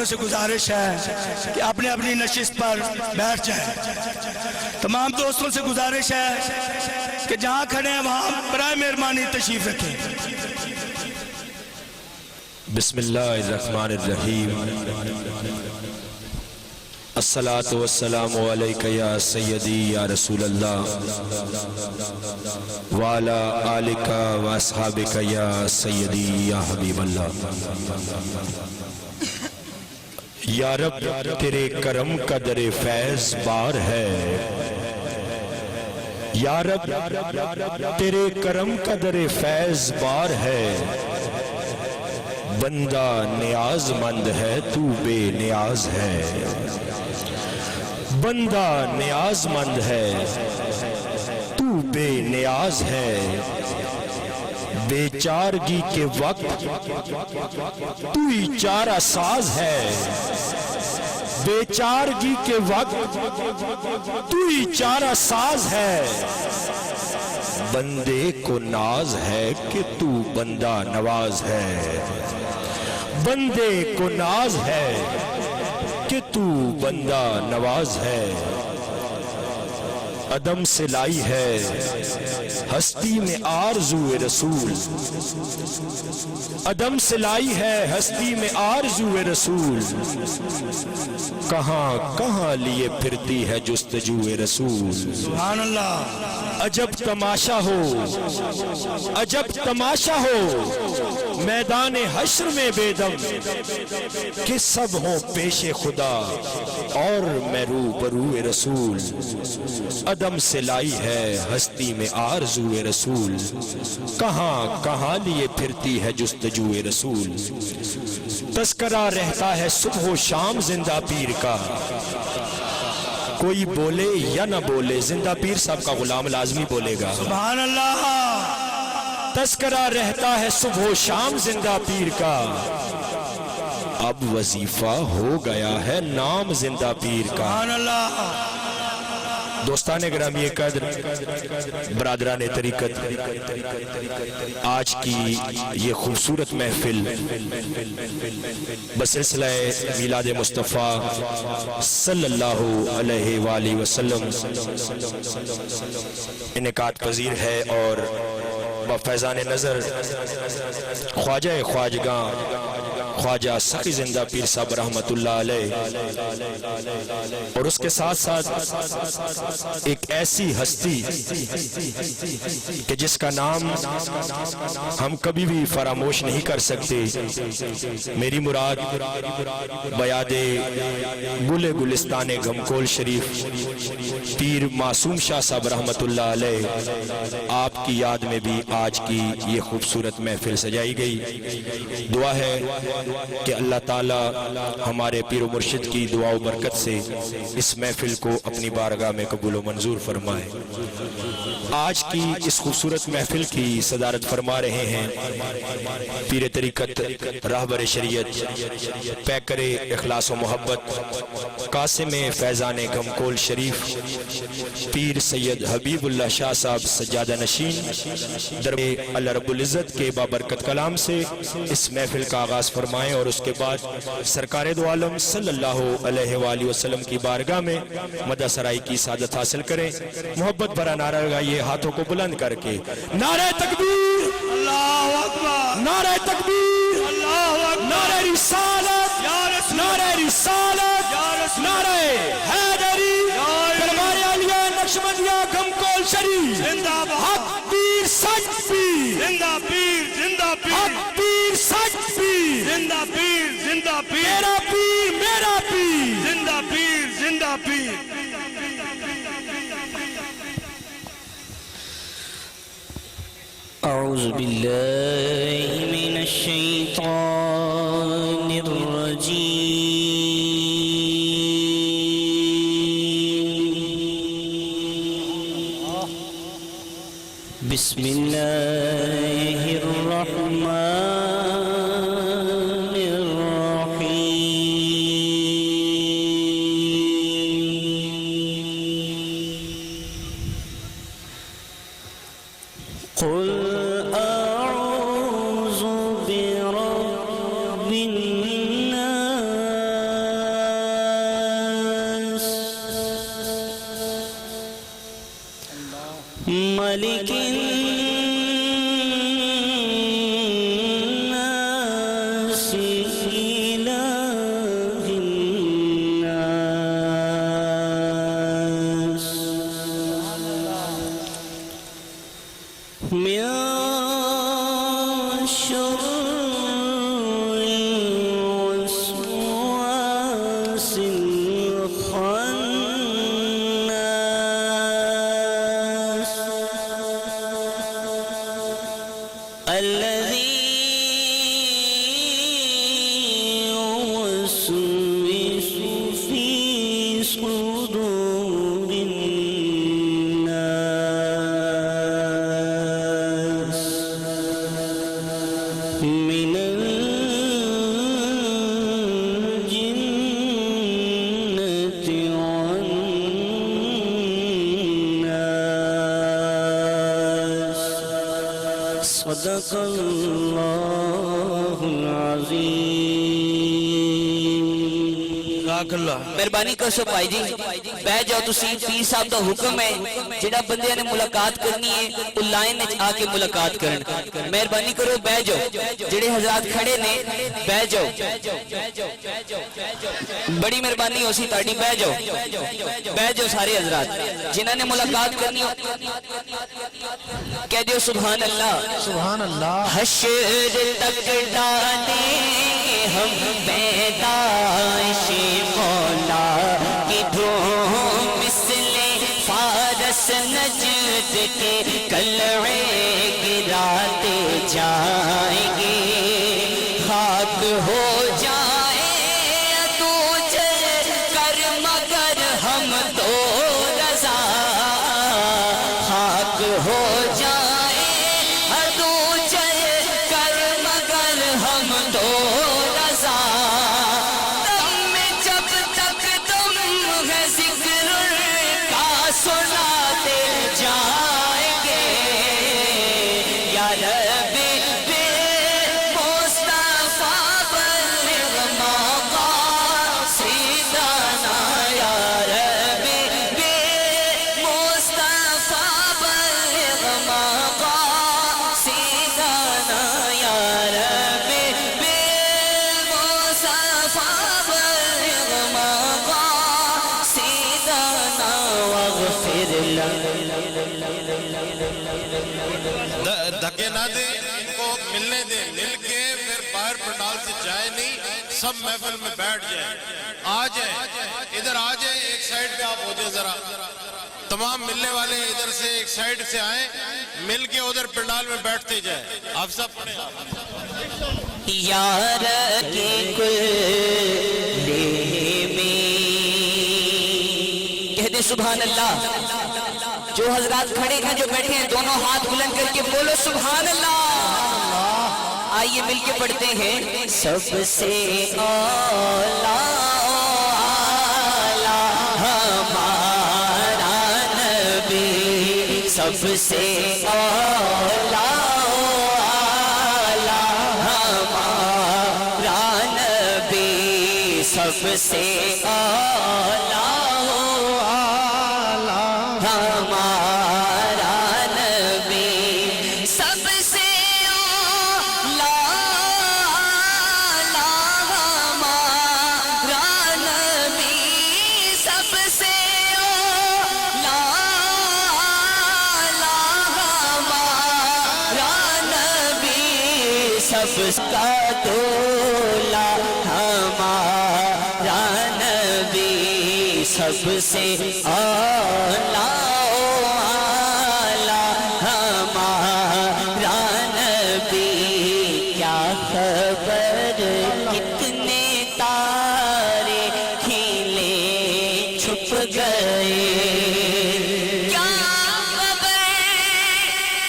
سے گزارش ہے کہ اپنے اپنی نشست پر بیٹھ جائیں. تمام دوستوں سے گزارش ہے کہ جہاں کھڑے ہیں وہاں برائے مہربانی تشریف رکھیں. بسم اللہ الرحمن الرحیم. الصلاة والسلام علیکہ یا سیدی یا رسول اللہ وعلا آلکہ واصحابکہ یا سیدی یا حبیب اللہ. یا رب تیرے کرم کا در فیض بار ہے. یا رب تیرے کرم کا در فیض بار ہے. بندہ نیاز مند ہے تو بے نیاز ہے. بندہ نیاز مند ہے تو بے نیاز ہے. بے چارگی کے وقت تو ہی چارہ ساز ہے. بے چارگی کے وقت تو ہی چارہ ساز ہے. بندے کو ناز ہے کہ تو بندہ نواز ہے. بندے کو ناز ہے کہ تو بندہ نواز ہے. عدم سے لائی ہے ہستی میں آرزو رسول. عدم سے لائی ہے ہستی میں آرزو رسول. کہاں کہاں لیے پھرتی ہے جستجو رسول. سبحان اللہ. عجب تماشا ہو عجب تماشا ہو میدان حشر میں بے دم کہ سب ہوں پیش خدا اور میں روبرو رسول. عدم سے لائی ہے ہستی میں آرزو رسول. کہاں کہاں لیے پھرتی ہے جستجو رسول. تذکرہ رہتا ہے صبح و شام زندہ پیر کا. کوئی بولے یا نہ بولے زندہ پیر صاحب کا غلام لازمی بولے گا. سبحان اللہ. تذکرہ رہتا ہے صبح و شام زندہ پیر کا. اب وظیفہ ہو گیا ہے نام زندہ پیر کا. سبحان اللہ. دوستان گرامی قدر، برادران طریقت، آج کی یہ خوبصورت محفل بسلسلہ میلاد مصطفیٰ صلی اللہ علیہ وآلہ وسلم انعقاد پذیر ہے اور بفیضان نظر خواجہ خواجگاں خواجہ سخی زندہ پیر صاحب رحمت اللہ علیہ اور اس کے ساتھ ساتھ ایک ایسی ہستی کہ جس کا نام ہم کبھی بھی فراموش نہیں کر سکتے. میری مراد بیاد گل گلستان گھمکول شریف پیر معصوم شاہ صاحب رحمت اللہ علیہ، آپ کی یاد میں بھی آج کی یہ خوبصورت محفل سجائی گئی. دعا ہے کہ اللہ تعالی ہمارے پیر و مرشد کی دعا و برکت سے اس محفل کو اپنی بارگاہ میں قبول و منظور فرمائے. آج کی اس خوبصورت محفل کی صدارت فرما رہے ہیں پیر طریقت، راہبر شریعت، پیکر اخلاص و محبت، قاسم فیضان گھمکول شریف پیر سید حبیب اللہ شاہ صاحب سجادہ نشین. دربار اللہ رب العزت کے بابرکت کلام سے اس محفل کا آغاز فرمائے. فرمائیں اور اس کے بعد سرکار دو عالم صلی اللہ علیہ وآلہ وسلم کی بارگاہ میں مدح سرائی کی سعادت حاصل کریں. محبت بھرا نعرہ لگائیے ہاتھوں کو بلند کر کے. نعرہ تکبیر، اللہ اکبر، نعرہ تکبیر، اللہ اکبر، نعرہ رسالت، یا رسول نعرہ رسالت، یا رسول نعرہ حیدری، دربار عالیہ نقشبندیہ گھمکول شریف، زندہ باد، حق پیر سچ پیر، زندہ پیر، زندہ پیر، حق پیر سچ پیر، زندہ پیر، زندہ پیر، میرا پیر میرا پیر. زندہ پیر، زندہ پیر. أعوذ بالله من الشيطان الرجيم. بسم الله الرحمن الرحيم. قل أعوذ برب الناس ملك الناس إله الناس من شر الوسواس الخناس الذي يوسوس في صدور الناس من الجنة والناس. صدق الله العظيم. جزاک اللہ. مہربانی کر سو بھائی جی بہ جاؤ تسی. پیر صاحب دا حکم ہے جڑا بندے نے ملاقات کرنی ہے وہ لائن وچ آ کے ملاقات کرن. مہربانی کرو بہ جاؤ. جڑے حضرات کھڑے نے بہ جاؤ. بڑی مہربانی ہو سی تاڑی. بہ جاؤ بہ جاؤ سارے حضرات. جنہاں نے ملاقات کرنی ہو کہہ دیو سبحان اللہ. سبحان اللہ. حشر تک ڈالیں گے ہم پیدائش مولا کی دھوم مثل فارس نجد کے قلعے گراتے جائیں گے. خاک ہو جائیں تو چل کر مگر ہم تو رضا. خاک ہو جائیں تو چل کر مگر ہم تو رضا. تم میں جب تک تم ہے ذکر کا سناتے جائیں گے. یا ربی بے مصطفیٰ بلغ مقاصدنا. یا ربی بے مصطفیٰ بلغ مقاصدنا. یا ربی بے مصطفیٰ بلغ مقاصدنا واغفر دھکے نہ دیں ان کو ملنے دیں. مل کے پھر باہر پنڈال سے جائے نہیں. سب محفل میں بیٹھ جائیں. آ جائیں ادھر آ جائیں. ایک سائیڈ پہ آپ ہو جائیں ذرا. تمام ملنے والے ادھر سے ایک سائیڈ سے آئیں. مل کے ادھر پنڈال میں بیٹھتے جائیں. آپ سب پڑھیں. یار کے کل میں کہہ دے سبحان اللہ. جو حضرات کھڑے ہیں جو بیٹھے ہیں دونوں ہاتھ بلند کر کے بولو سبحان اللہ. آئیے مل کے پڑھتے ہیں. سب سے اولا ہمارا نبی. سب سے اولا ہمارا سب سے اعلیٰ ہمارا نبی سب سے اعلیٰ ہمارا نبی سب سے اعلیٰ ہمارا نبی سب کا دولا ہمارا نبی سب سے اعلیٰ ہمارا نبی کیا خبر کتنے تارے کھلے چھپ گئے کیا خبر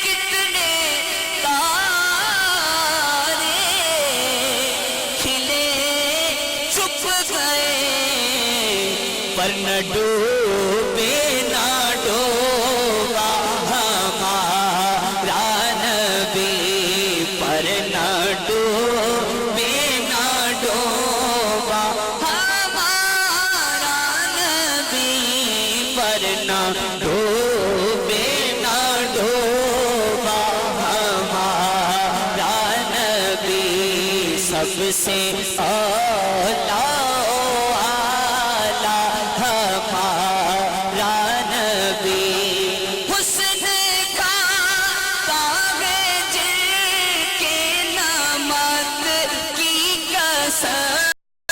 کتنے تارے کھلے چھپ گئے پر نہ ڈوبے نہ ڈوبا ہمارا نبی پر نہ ڈوبے نہ ڈوبا ہمارا نبی پر نہ ڈوبے نہ ڈوبا ہمارا نبی سب سے